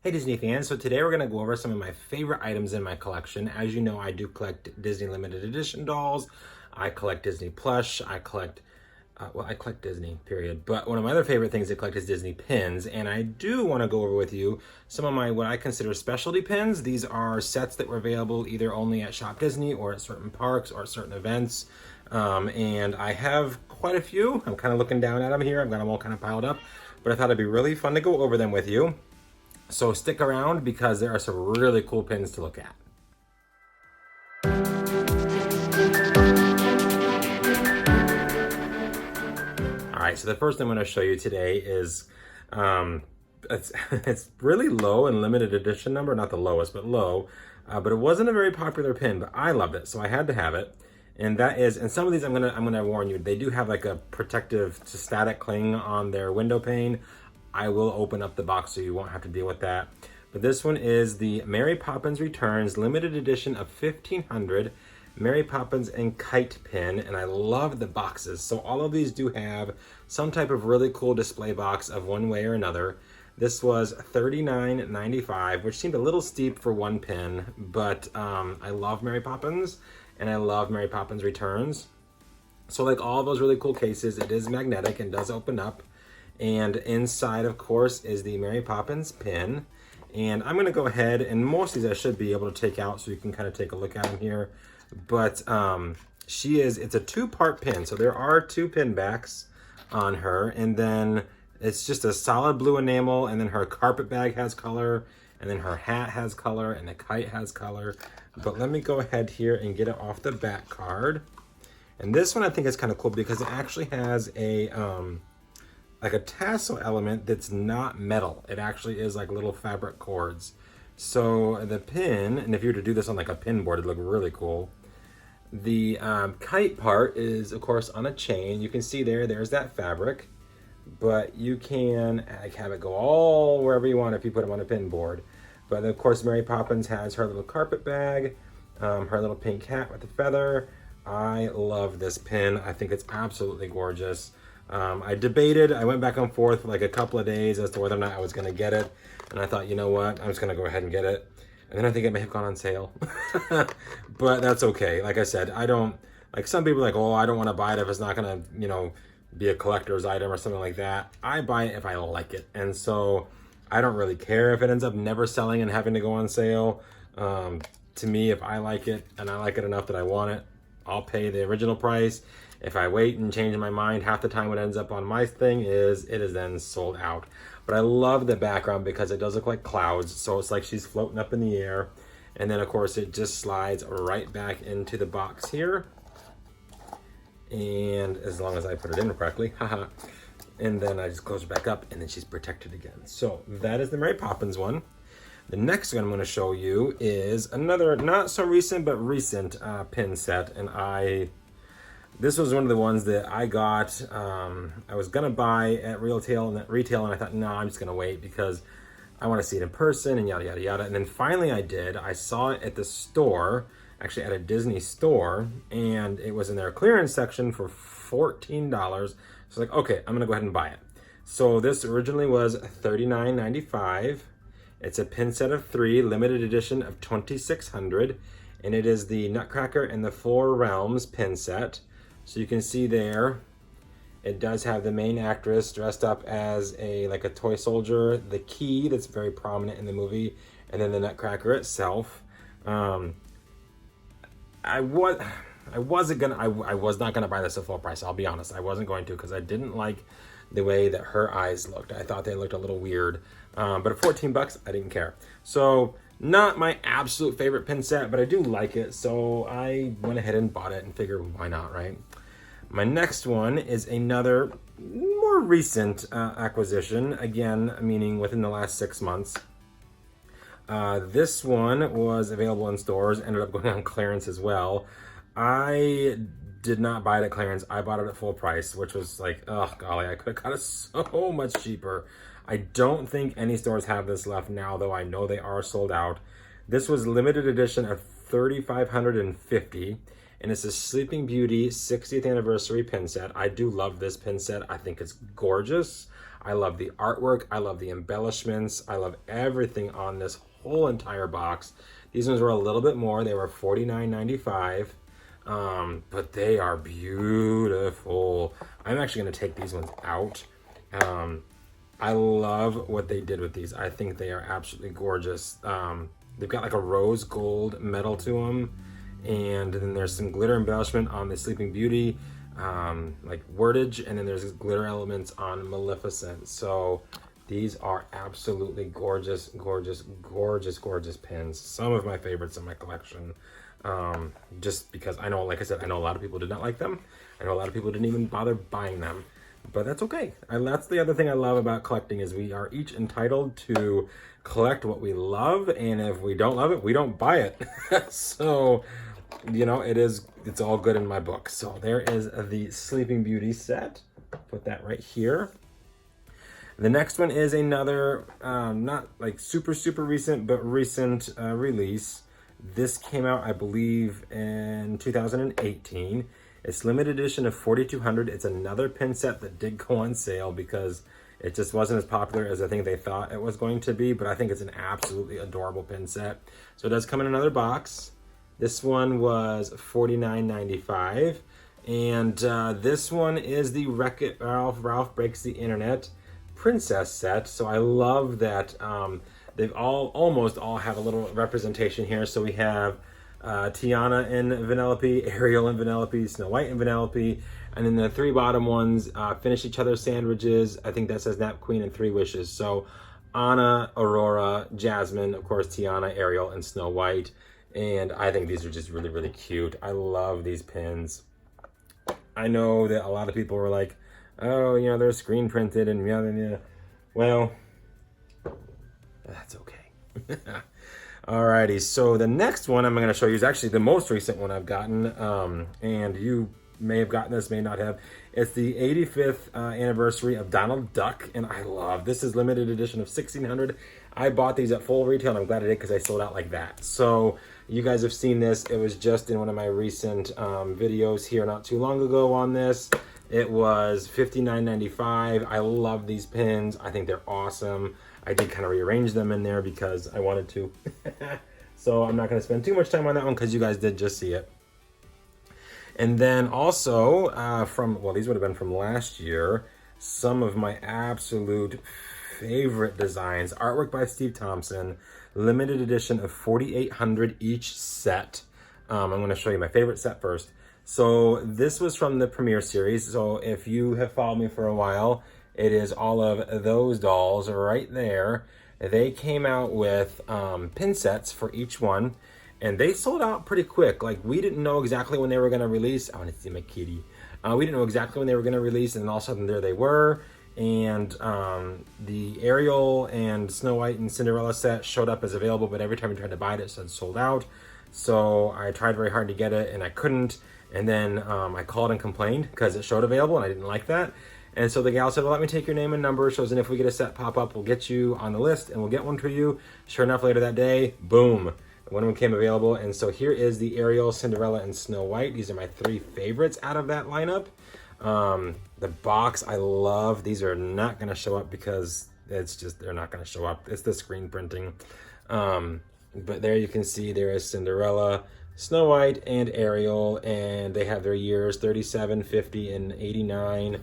Hey Disney fans, so today we're going to go over some of my favorite items in my collection. As you know, I do collect Disney limited edition dolls. I collect Disney plush. I collect Disney, period. But one of my other favorite things to collect is Disney pins. And I do want to go over with you some of my, what I consider specialty pins. These are sets that were available either only at Shop Disney or at certain parks or at certain events. And I have quite a few. I'm kind of looking down at them here. I've got them all kind of piled up. But I thought it'd be really fun to go over them with you. So stick around because there are some really cool pins to look at. All right, so the first thing I'm going to show you today is, it's really low and limited edition number, not the lowest, but low. But it wasn't a very popular pin, but I loved it, so I had to have it. And that is, and some of these I'm gonna warn you, they do have like a protective static cling on their window pane. I will open up the box so you won't have to deal with that. But this one is the Mary Poppins Returns limited edition of 1500 Mary Poppins and Kite pin, and I love the boxes. So all of these do have some type of really cool display box of one way or another. This was $39.95, which seemed a little steep for one pin, but I love Mary Poppins, and I love Mary Poppins Returns. So like all those really cool cases, it is magnetic and does open up. And inside, of course, is the Mary Poppins pin. And I'm gonna go ahead, and most of these I should be able to take out so you can kind of take a look at them here. But it's a two-part pin. So there are two pin backs on her, and then it's just a solid blue enamel, and then her carpet bag has color, and then her hat has color, and the kite has color. But let me go ahead here and get it off the back card. And this one I think is kind of cool because it actually has a like a tassel element that's not metal. It actually is like little fabric cords. So the pin, and if you were to do this on like a pin board, it'd look really cool. The kite part is of course on a chain. You can see there's that fabric, but you can like have it go all wherever you want if you put them on a pin board. But of course Mary Poppins has her little carpet bag, her little pink hat with the feather. I love this pin. I think it's absolutely gorgeous. I went back and forth for like a couple of days as to whether or not I was going to get it. And I thought, you know what, I'm just going to go ahead and get it. And then I think it may have gone on sale. But that's okay. Like I said, some people are like, oh, I don't want to buy it if it's not going to, be a collector's item or something like that. I buy it if I like it. And so I don't really care if it ends up never selling and having to go on sale. To me, if I like it and I like it enough that I want it, I'll pay the original price. If I wait and change my mind, half the time what ends up on my thing is it is then sold out. But I love the background because it does look like clouds. So it's like she's floating up in the air. And then of course it just slides right back into the box here. And as long as I put it in correctly, haha. And then I just close it back up and then she's protected again. So that is the Mary Poppins one. The next one I'm going to show you is another not so recent but recent pin set. And this was one of the ones that I got, I was gonna buy at retail, and I thought, no, I'm just gonna wait because I wanna see it in person and yada, yada, yada. And then finally I did. I saw it at the store, actually at a Disney store, and it was in their clearance section for $14. So I was like, okay, I'm gonna go ahead and buy it. So this originally was $39.95. It's a pin set of 3, limited edition of 2600, and it is the Nutcracker and the 4 Realms pin set. So you can see there, it does have the main actress dressed up as like a toy soldier, the key that's very prominent in the movie, and then the Nutcracker itself. I was not gonna buy this at full price. I'll be honest, I wasn't going to because I didn't like the way that her eyes looked. I thought they looked a little weird, but at 14 bucks, I didn't care. So not my absolute favorite pin set, but I do like it. So I went ahead and bought it and figured why not, right? My next one is another more recent acquisition, again, meaning within the last 6 months. This one was available in stores, ended up going on clearance as well. I did not buy it at clearance. I bought it at full price, which was like, oh golly, I could have got it so much cheaper. I don't think any stores have this left now, though I know they are sold out. This was limited edition of 3,550. And it's a Sleeping Beauty 60th anniversary pin set. I do love this pin set. I think it's gorgeous. I love the artwork. I love the embellishments. I love everything on this whole entire box. These ones were a little bit more. They were $49.95. But they are beautiful. I'm actually going to take these ones out. I love what they did with these. I think they are absolutely gorgeous. They've got like a rose gold metal to them. And then there's some glitter embellishment on the Sleeping Beauty, like wordage. And then there's glitter elements on Maleficent. So these are absolutely gorgeous, gorgeous, gorgeous, gorgeous pins. Some of my favorites in my collection. Just because I know, like I said, I know a lot of people did not like them. I know a lot of people didn't even bother buying them. But that's okay. That's the other thing I love about collecting is we are each entitled to collect what we love. And if we don't love it, we don't buy it. So, you know, it's all good in my book. So there is the Sleeping Beauty set. Put that right here. The next one is another, not like super, super recent, but recent release. This came out, I believe, in 2018. It's limited edition of 4,200. It's another pin set that did go on sale because it just wasn't as popular as I think they thought it was going to be, but I think it's an absolutely adorable pin set. So it does come in another box. This one was $49.95. And this one is the WreckIt Ralph, Ralph Breaks the Internet princess set. So I love that they've almost all have a little representation here. So we have Tiana and Vanellope, Ariel and Vanellope, Snow White and Vanellope, and then the three bottom ones finish each other's sandwiches. I think that says Nap Queen and Three Wishes. So Anna, Aurora, Jasmine, of course Tiana, Ariel, and Snow White. And I think these are just really, really cute. I love these pins. I know that a lot of people were like, oh, you know, they're screen printed and yeah. Well, that's okay. Alrighty, so the next one I'm going to show you is actually the most recent one I've gotten, and you may have gotten this, may not have. It's the 85th anniversary of Donald Duck, and I love this. Is limited edition of 1,600. I bought these at full retail, and I'm glad I did because I sold out like that. So you guys have seen this. It was just in one of my recent videos here not too long ago on this. It was $59.95. I love these pins. I think they're awesome. I did kind of rearrange them in there because I wanted to. So I'm not going to spend too much time on that one because you guys did just see it. And then also these would have been from last year, some of my absolute favorite designs. Artwork by Steve Thompson, limited edition of 4,800 each set. I'm going to show you my favorite set first. So this was from the premiere series. So if you have followed me for a while, it is all of those dolls right there. They came out with pin sets for each one, and they sold out pretty quick. Like, we didn't know exactly when they were going to release. I want to see my kitty. We didn't know exactly when they were going to release, and then all of a sudden there they were. And the Ariel and Snow White and Cinderella set showed up as available, but every time I tried to buy it, it said sold out. So I tried very hard to get it, and I couldn't. And then I called and complained because it showed available, and I didn't like that. And so the gal said, well, let me take your name and number. So then if we get a set pop up, we'll get you on the list, and we'll get one for you. Sure enough, later that day, boom, one of them came available. And so here is the Ariel, Cinderella, and Snow White. These are my three favorites out of that lineup. The box, I love. These are not going to show up because it's just, they're not going to show up. It's the screen printing. But there you can see there is Cinderella, Snow White, and Ariel, and they have their years 37, 50, and 89.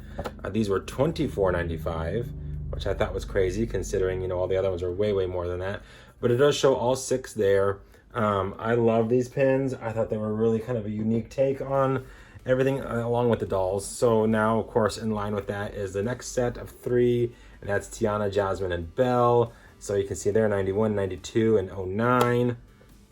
These were $24.95, which I thought was crazy considering, you know, all the other ones are way, way more than that. But it does show all six there. I love these pins. I thought they were really kind of a unique take on everything along with the dolls. So now, of course, in line with that is the next set of three, and that's Tiana, Jasmine, and Belle. So you can see there 91, 92, and 09.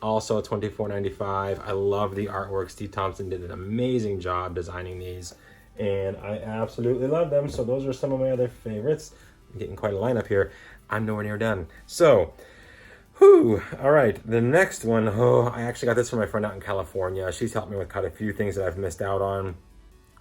Also $24.95. I love the artwork. Steve Thompson did an amazing job designing these, and I absolutely love them. So those are some of my other favorites. I'm getting quite a lineup here. I'm nowhere near done. So, all right, the next one. I actually got this from my friend out in California. She's helped me with quite a few things that I've missed out on.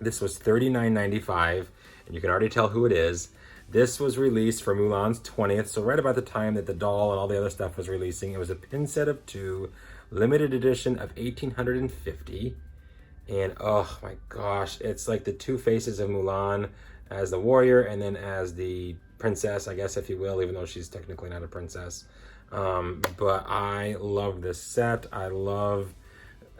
This was $39.95, and you can already tell who it is. This was released for Mulan's 20th, so right about the time that the doll and all the other stuff was releasing. It was a pin set of 2, limited edition of 1,850. And oh my gosh, it's like the two faces of Mulan as the warrior and then as the princess, I guess, if you will, even though she's technically not a princess. But I love this set. I love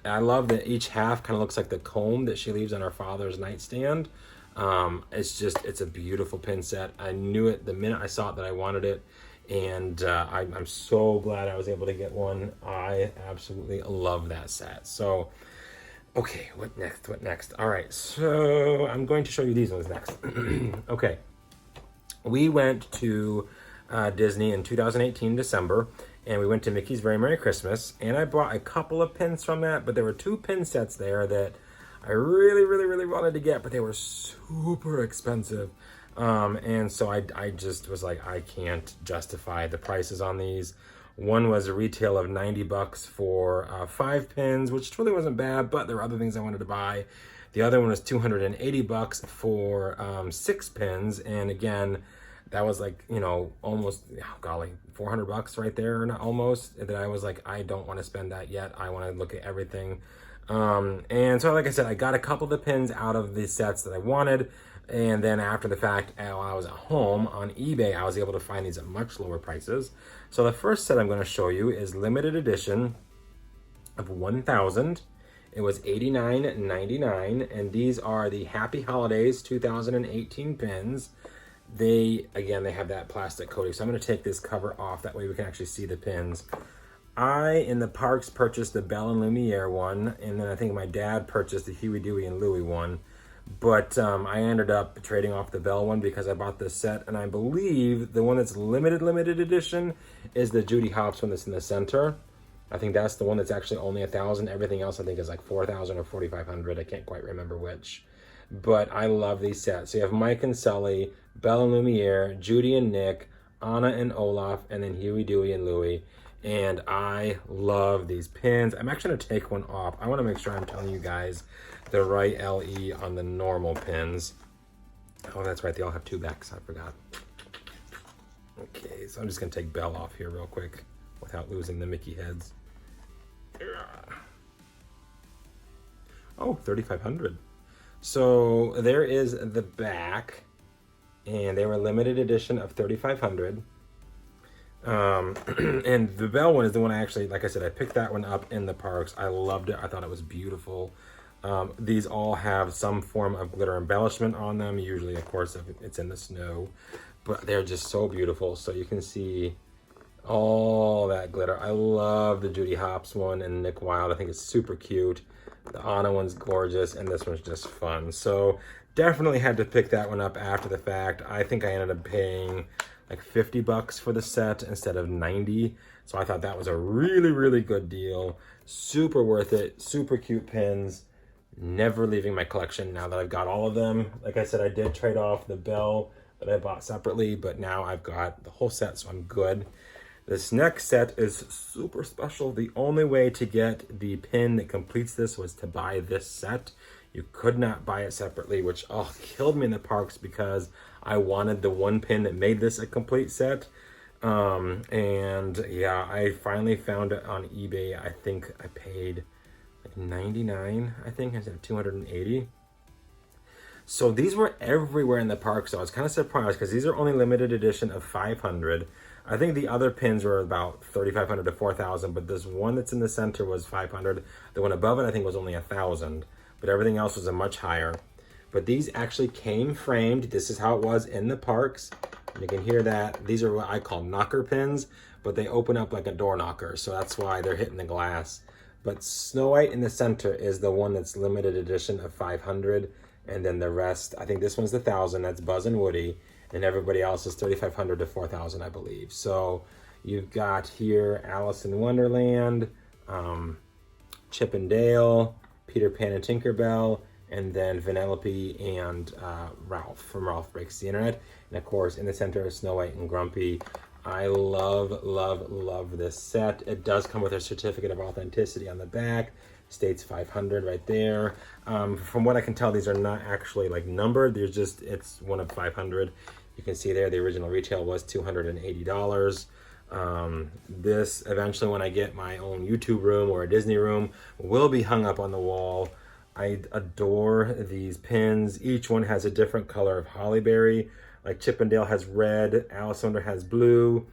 that each half kind of looks like the comb that she leaves on her father's nightstand. It's a beautiful pin set. I knew it the minute I saw it that I wanted it. And I'm so glad I was able to get one. I absolutely love that set. So, okay, what next? All right, so I'm going to show you these ones next. Okay, we went to Disney in 2018 December, and we went to Mickey's Very Merry Christmas, and I bought a couple of pins from that, but there were 2 pin sets there that I really, really, really wanted to get, but they were super expensive. And so I just was like, I can't justify the prices on these. One was a retail of $90 for 5 pins, which really wasn't bad, but there were other things I wanted to buy. The other one was $280 for 6 pins, and again, that was like, you know, almost, oh golly, $400 right there, not almost. That I was like, I don't want to spend that yet. I want to look at everything. And so, like I said, I got a couple of the pins out of the sets that I wanted. And then after the fact, while I was at home on eBay, I was able to find these at much lower prices. So the first set I'm going to show you is limited edition of 1,000. It was $89.99, and these are the Happy Holidays 2018 pins. They have that plastic coating. So I'm going to take this cover off. That way we can actually see the pins. I, in the parks, purchased the Belle and Lumiere one, and then I think my dad purchased the Huey, Dewey, and Louie one. But I ended up trading off the Belle one because I bought this set, and I believe the one that's limited edition is the Judy Hopps one that's in the center. I think that's the one that's actually only 1,000. Everything else I think is like 4,000 or 4,500. I can't quite remember which. But I love these sets. So you have Mike and Sully, Belle and Lumiere, Judy and Nick, Anna and Olaf, and then Huey, Dewey, and Louie. And I love these pins. I'm actually going to take one off. I want to make sure I'm telling you guys the right LE on the normal pins. Oh, that's right. They all have 2 backs. I forgot. Okay, so I'm just going to take Belle off here real quick without losing the Mickey heads. Oh, 3,500. So there is the back, and they were limited edition of 3,500. And the Belle one is the one I actually, like I said, I picked that one up in the parks. I loved it. I thought it was beautiful. These all have some form of glitter embellishment on them. Usually, of course, if it's in the snow, but they're just so beautiful. So you can see all that glitter. I love the Judy Hopps one and Nick Wilde. I think it's super cute. The Anna one's gorgeous, and this one's just fun. So definitely had to pick that one up after the fact. I think I ended up paying like $50 for the set instead of 90. So I thought that was a really, really good deal. Super worth it. Super cute pins. Never leaving my collection now that I've got all of them. Like I said, I did trade off the Belle that I bought separately, but now I've got the whole set, so I'm good. This next set is super special. The only way to get the pin that completes this was to buy this set. You could not buy it separately, which killed me in the parks because I wanted the one pin that made this a complete set. And yeah, I finally found it on eBay. I think I paid like $99, I think, instead of $280. So these were everywhere in the park, so I was kind of surprised because these are only limited edition of 500. I think the other pins were about 3,500 to 4,000, but this one that's in the center was 500. The one above it, I think, was only 1,000, but everything else was a much higher. But these actually came framed. This is how it was in the parks. You can hear that. These are what I call knocker pins, but they open up like a door knocker, so that's why they're hitting the glass. But Snow White in the center is the one that's limited edition of 500, and then the rest, I think this one's the 1,000, that's Buzz and Woody, and everybody else is 3,500 to 4,000, I believe. So you've got here Alice in Wonderland, Chip and Dale, Peter Pan and Tinkerbell, and then Vanellope and Ralph from Ralph Breaks the Internet. And of course, in the center is Snow White and Grumpy. I love, love, love this set. It does come with a certificate of authenticity on the back. States 500 right there. From what I can tell, these are not actually like numbered. There's just, it's one of 500. You can see there the original retail was $280. This eventually, when I get my own YouTube room or a Disney room, will be hung up on the wall. I adore these pins. Each one has a different color of holly berry. Like Chippendale has red, Alice in Wonderland has blue,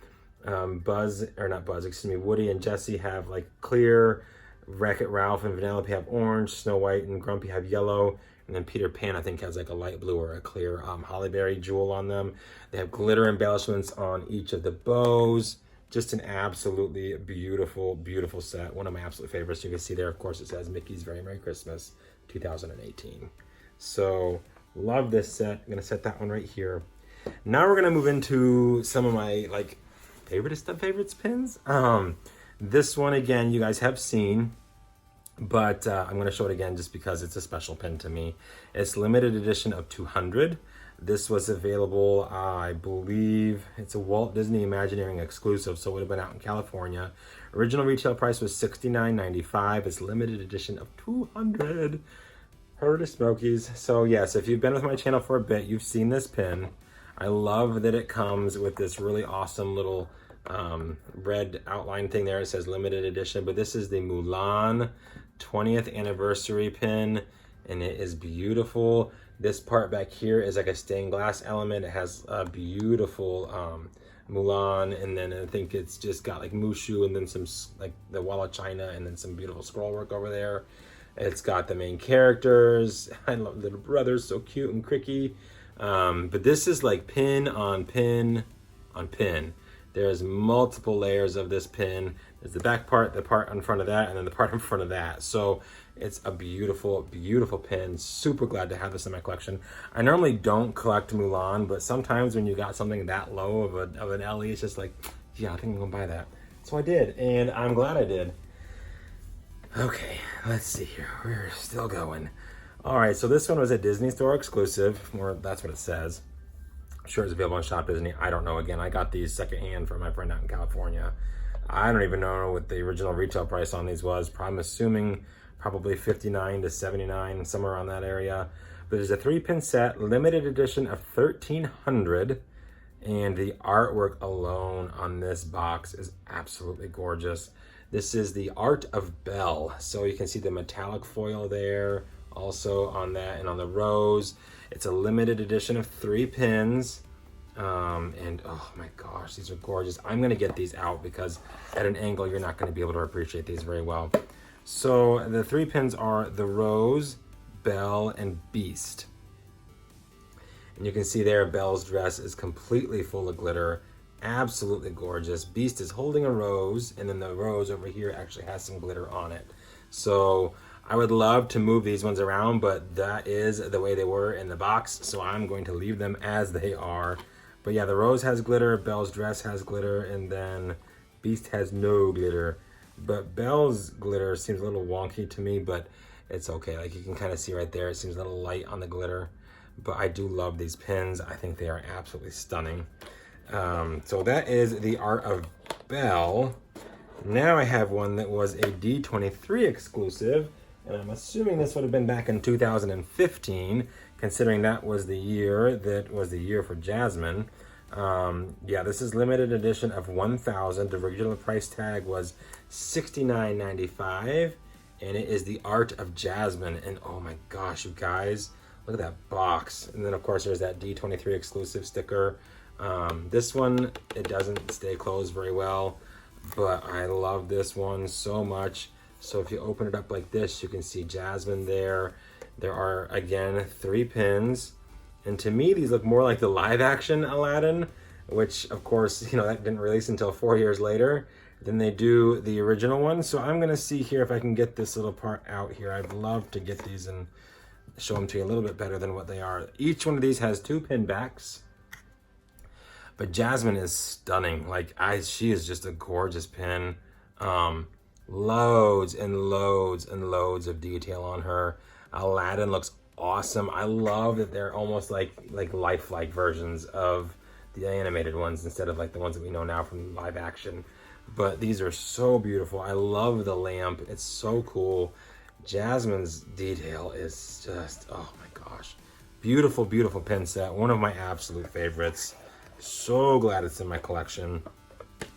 Woody and Jessie have like clear, WreckIt Ralph and Vanellope have orange, Snow White and Grumpy have yellow, and then Peter Pan, I think, has like a light blue or a clear holly berry jewel on them. They have glitter embellishments on each of the bows. Just an absolutely beautiful, beautiful set. One of my absolute favorites. You can see there, of course, it says Mickey's Very Merry Christmas 2018. So, love this set. I'm going to set that one right here. Now we're going to move into some of my, like, favoriteest of favorites pins. This one, again, you guys have seen, but I'm going to show it again just because it's a special pin to me. It's limited edition of 200. This was available, I believe, it's a Walt Disney Imagineering exclusive, so it would have been out in California. Original retail price was $69.95. It's limited edition of 200. Heard of Smokies. So yes, if you've been with my channel for a bit, you've seen this pin. I love that it comes with this really awesome little red outline thing there. It says limited edition, but this is the Mulan 20th anniversary pin, and it is beautiful. This part back here is like a stained glass element. It has a beautiful Mulan, and then I think it's just got like Mushu and then some like the wall of China and then some beautiful scroll work over there. It's got the main characters. I love little brothers, so cute and cricky. But this is like pin on pin on pin. There's multiple layers of this pin. There's the back part, the part in front of that, and then the part in front of that. So it's a beautiful, beautiful pin. Super glad to have this in my collection. I normally don't collect Mulan, but sometimes when you got something that low of an LE, it's just like, yeah, I think I'm gonna buy that. So I did, and I'm glad I did. Okay, let's see here. We're still going. All right, so this one was a Disney Store exclusive, or that's what it says. I'm sure it's available on Shop Disney. I don't know. Again, I got these secondhand from my friend out in California. I don't even know what the original retail price on these was. I'm assuming probably $59 to $79, somewhere around that area. But there's a 3-pin set, limited edition of 1,300. And the artwork alone on this box is absolutely gorgeous. This is the Art of Belle. So you can see the metallic foil there, also on that and on the rose. It's a limited edition of 3 pins. And oh my gosh, these are gorgeous. I'm gonna get these out because at an angle, you're not gonna be able to appreciate these very well. So the 3 pins are the Rose, Belle, and Beast. And you can see there, Belle's dress is completely full of glitter. Absolutely gorgeous. Beast is holding a rose, and then the rose over here actually has some glitter on it. So I would love to move these ones around, but that is the way they were in the box, so I'm going to leave them as they are. But yeah, the rose has glitter, Belle's dress has glitter, and then Beast has no glitter. But Belle's glitter seems a little wonky to me, but it's okay. Like you can kind of see right there, it seems a little light on the glitter. But I do love these pins. I think they are absolutely stunning. So that is the Art of Belle. Now I have one that was a D23 exclusive, and I'm assuming this would have been back in 2015, considering that was the year for Jasmine. Yeah, this is limited edition of 1,000. The regular price tag was $69.95, and it is the Art of Jasmine. And oh my gosh, you guys, look at that box. And then of course there's that D23 exclusive sticker. This one, it doesn't stay closed very well, but I love this one so much. So if you open it up like this, you can see Jasmine there. There are, again, 3 pins. And to me, these look more like the live action Aladdin, which of course, you know, that didn't release until 4 years later than they do the original one. So I'm gonna see here if I can get this little part out here. I'd love to get these and show them to you a little bit better than what they are. Each one of these has 2 pin backs. But Jasmine is stunning. Like, she is just a gorgeous pin. Loads and loads and loads of detail on her. Aladdin looks awesome. I love that they're almost like lifelike versions of the animated ones instead of like the ones that we know now from live action. But these are so beautiful. I love the lamp. It's so cool. Jasmine's detail is just, oh my gosh. Beautiful, beautiful pin set. One of my absolute favorites. So glad it's in my collection.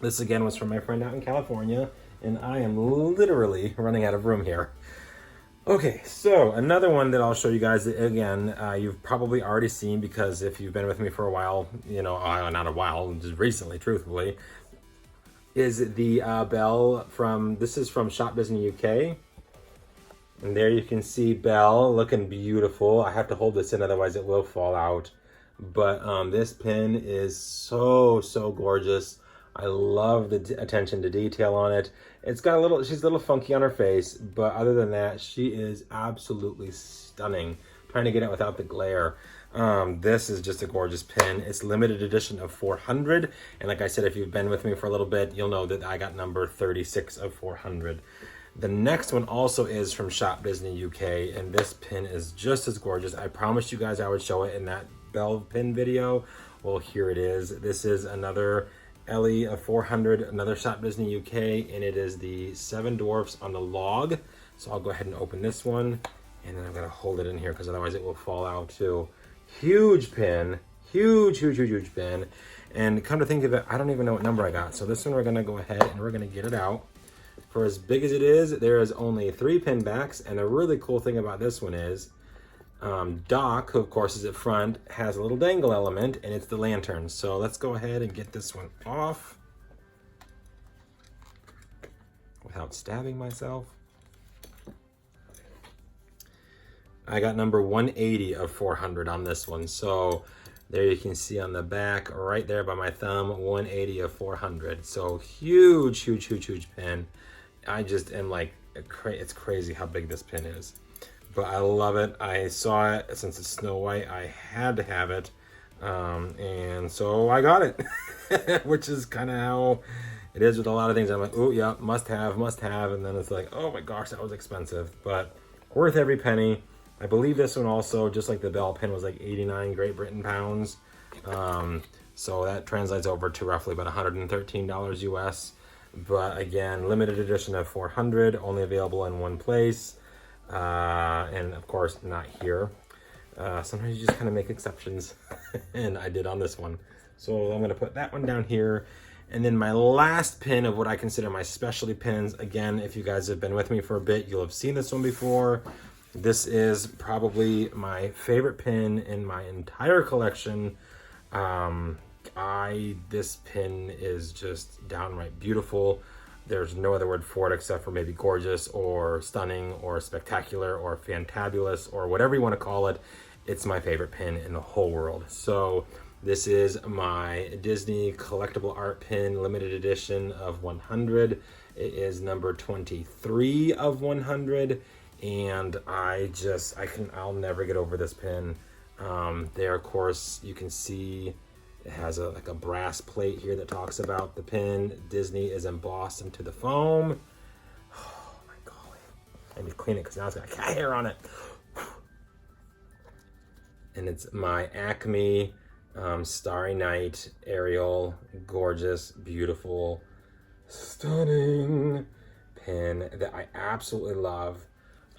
This again was from my friend out in California, and I am literally running out of room here. Okay, so another one that I'll show you guys that, again, you've probably already seen, because if you've been with me for a while, you know, not a while, just recently, truthfully, is the Belle from, this is from Shop Disney UK. And there you can see Belle looking beautiful. I have to hold this in, otherwise it will fall out. But this pin is so, so gorgeous. I love the attention to detail on it. It's got a little, she's a little funky on her face, but other than that, she is absolutely stunning. Trying to get it without the glare. This is just a gorgeous pin. It's limited edition of 400. And like I said, if you've been with me for a little bit, you'll know that I got number 36 of 400. The next one also is from Shop Disney UK, and this pin is just as gorgeous. I promised you guys I would show it in that Belle pin video. Well, here it is. This is another Ellie of 400, another Shop Disney UK, and it is the 7 Dwarfs on the log. So I'll go ahead and open this one, and then I'm gonna hold it in here because otherwise it will fall out too. Huge pin, huge, huge, huge, huge pin. And come to think of it, I don't even know what number I got. So this one we're gonna go ahead and we're gonna get it out. For as big as it is, there is only 3 pin backs, and a really cool thing about this one is Doc, who of course is at front, has a little dangle element, and it's the lantern. So let's go ahead and get this one off without stabbing myself. I got number 180 of 400 on this one. So there you can see on the back, right there by my thumb, 180 of 400. So huge, huge, huge, huge pin. I just am like, it's crazy how big this pin is. But I love it. I saw it, since it's Snow White, I had to have it. And so I got it, which is kind of how it is with a lot of things. I'm like, oh yeah, must have. And then it's like, oh my gosh, that was expensive, but worth every penny. I believe this one also, just like the Belle pin, was like 89 Great Britain pounds. So that translates over to roughly about $113 US. But again, limited edition of 400, only available in one place. And of course, not here. Sometimes you just kind of make exceptions, and I did on this one. So I'm gonna put that one down here. And then my last pin of what I consider my specialty pins, again, if you guys have been with me for a bit, you'll have seen this one before. This is probably my favorite pin in my entire collection. This pin is just downright beautiful. There's no other word for it except for maybe gorgeous or stunning or spectacular or fantabulous or whatever you want to call it. It's my favorite pin in the whole world. So this is my Disney collectible art pin, limited edition of 100. It is number 23 of 100. And I'll never get over this pin. There, of course, you can see it has like a brass plate here that talks about the pin. Disney is embossed into the foam. Oh my golly. I need to clean it because now it's got cat hair on it. And it's my Acme Starry Night Ariel. Gorgeous, beautiful, stunning pin that I absolutely love.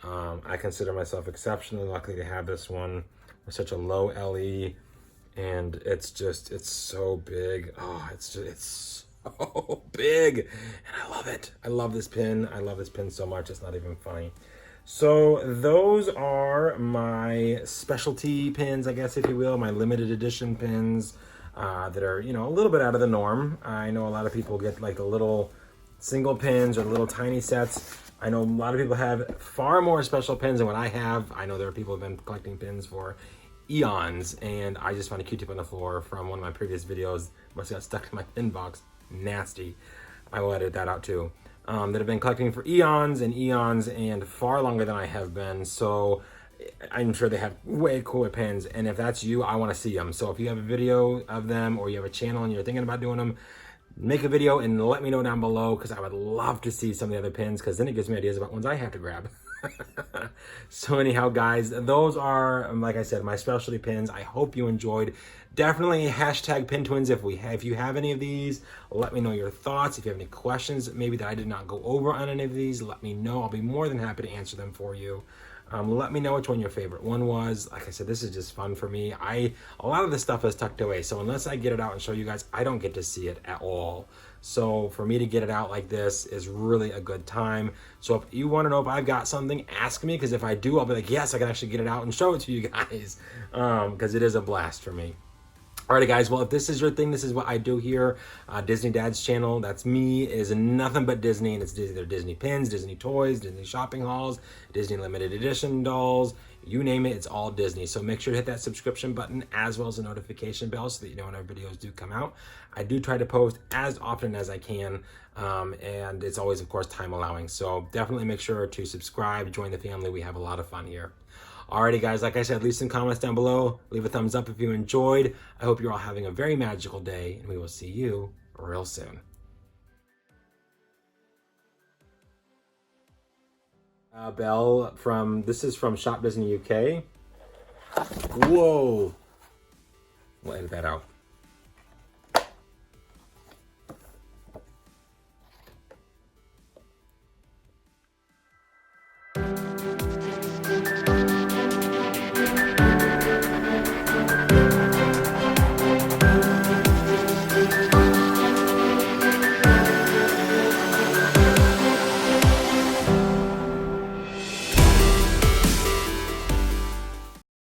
I consider myself exceptionally lucky to have this one with such a low LE, and it's so big. Oh, it's so big, and I love it. I love this pin. I love this pin so much, it's not even funny. So those are my specialty pins, I guess, if you will, my limited edition pins that are, you know, a little bit out of the norm. I know a lot of people get like the little single pins or little tiny sets. I know a lot of people have far more special pins than what I have. I know there are people who have been collecting pins for eons, and I just found a Q-tip on the floor from one of my previous videos. Must have got stuck in my pin box. Nasty. I will edit that out too. That have been collecting for eons and eons and far longer than I have been. So I'm sure they have way cooler pins, and if that's you, I want to see them. So if you have a video of them or you have a channel and you're thinking about doing them, make a video and let me know down below, because I would love to see some of the other pins, because then it gives me ideas about ones I have to grab. So anyhow, guys, those are, like I said, my specialty pins. I hope you enjoyed. Definitely hashtag pin twins if you have any of these. Let me know your thoughts. If you have any questions maybe that I did not go over on any of these, let me know. I'll be more than happy to answer them for you. Let me know which one your favorite one was. Like I said, this is just fun for me. A lot of this stuff is tucked away, so unless I get it out and show you guys, I don't get to see it at all. So for me to get it out like this is really a good time. So if you want to know if I've got something, ask me, because if I do, I'll be like, yes, I can actually get it out and show it to you guys, because it is a blast for me. Alrighty guys, well if this is your thing, this is what I do here. Disney Dad's channel, that's me, is nothing but Disney, and it's either Disney pins, Disney toys, Disney shopping hauls, Disney limited edition dolls, you name it, it's all Disney. So make sure to hit that subscription button as well as the notification bell so that you know when our videos do come out. I do try to post as often as I can, and it's always, of course, time allowing. So definitely make sure to subscribe, join the family. We have a lot of fun here. Alrighty guys, like I said, leave some comments down below. Leave a thumbs up if you enjoyed. I hope you're all having a very magical day, and we will see you real soon. Belle this is from Shop Disney UK. Whoa. We'll edit that out.